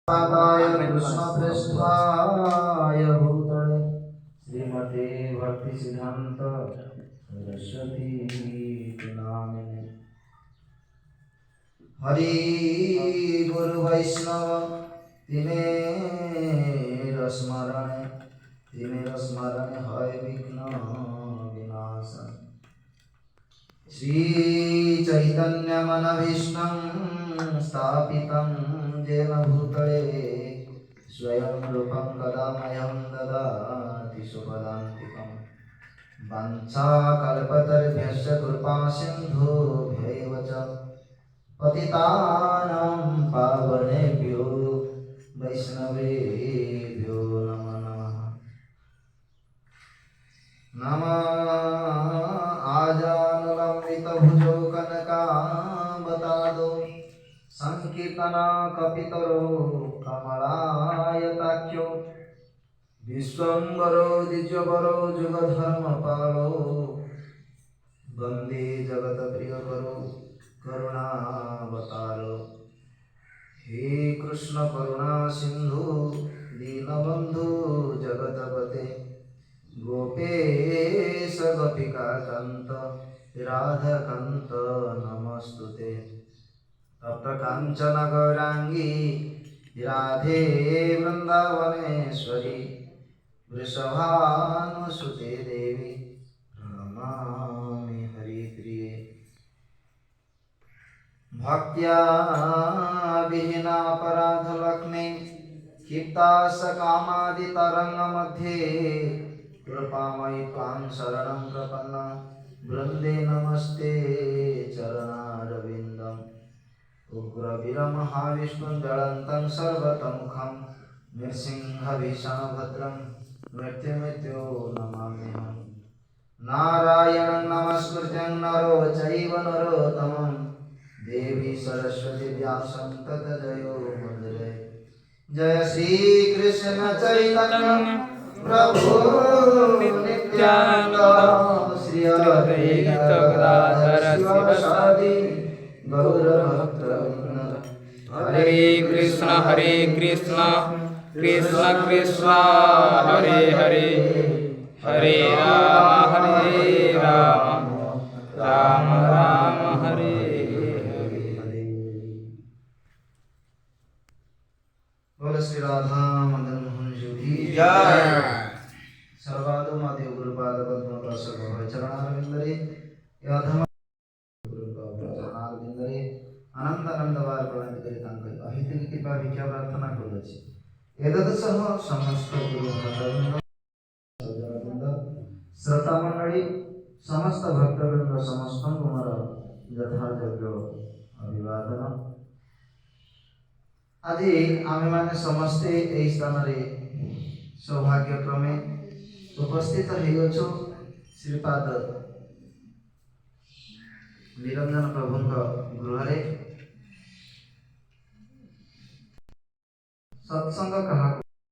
पादाय कृष्णपृष्ठाय भूतले श्रीमते भक्तिसिद्धान्त सरस्वती नामिने। हरि गुरु वैष्णव तिनेर स्मरण है विघ्न विनाशन। श्री चैतन्य मनभीष्टं स्थापितं येन भूतले स्वयं रूपं कदा मह्यं ददाति स्वपदान्तिकम्। वाञ्छाकल्पतरुभ्यश्च कृपा सिन्धुभ्यैव च पतितानां पावनेभ्यो वैष्णवेभ्यो नमो नमः। नमः आजानुलम्बितभुजो कनकावतादो संकीर्तना कपितरो कमलायताख्यो विश्वम्भरो द्विजवरो जुगधर्मपालो वन्दे जगत्प्रियकरो करुणावतारो। हे कृष्ण करुणा सिंधु दीनबंधु जगतपते गोपेश गोपिकान्त राधाकान्त नमस्तुते। तप्त कांचन गौरांगी राधे वृंदावनेश्वरी वृषभानुसुते देवी प्रणमामि हरिप्रिये। भक्त्या विहीनापराधलक्ष्मी क्षिप्तासकामादितरङ्गमध्ये कृपामयि त्वां शरणं प्रपन्ना वृन्दे नमस्ते चरणारविन्दम्। उग्रवीरमहाविष्णुं ज्वलन्तं सर्वतोमुखं नृसिंहभीषणभद्रं मृत्युमृत्यो नमाम्यहम्। नारायणं नमस्कृत्यं नरो चैव नरोत्तमं देवी सरस्वती व्यासं ततो जयो मुद्रे। जय श्री कृष्ण चैतन्य प्रभु नित्यानंद श्री अद्वैत गदाधर शिवासादि गौरभक्तवृंद। हरे कृष्ण कृष्ण कृष्ण हरे हरे, हरे राम राम राम हरे हरे। बोल श्री राधा मदन मोहन जी की जय। सर्वादो मादेव गुरुपाद पद्मोदास भव चरणारविंदरे याधम चरणारविंदरे अनंत आनंद वार प्रणाम करी तांकै अहित कृपा भिक्षा प्रार्थना करूछि। एतत् सह समस्त गुरु भक्तवृंद सज्जनवृंद श्रोता मंडळी समस्त भक्तवृंद समस्तଙ୍କୁ ମୋର ଯଥାଯୋଗ୍ୟ ଅଭିବାଦନ। ଆଜି ଆମେମାନେ ସମସ୍ତେ ଏହି ସ୍ଥାନରେ ସୌଭାଗ୍ୟକ୍ରମେ ଉପସ୍ଥିତ ହୋଇଅଛୁ ଶ୍ରୀପାଦ ନିରଞ୍ଜନ ପ୍ରଭୁଙ୍କ ଗୃହରେ। ସତ୍ସଙ୍ଗ କାହାକୁ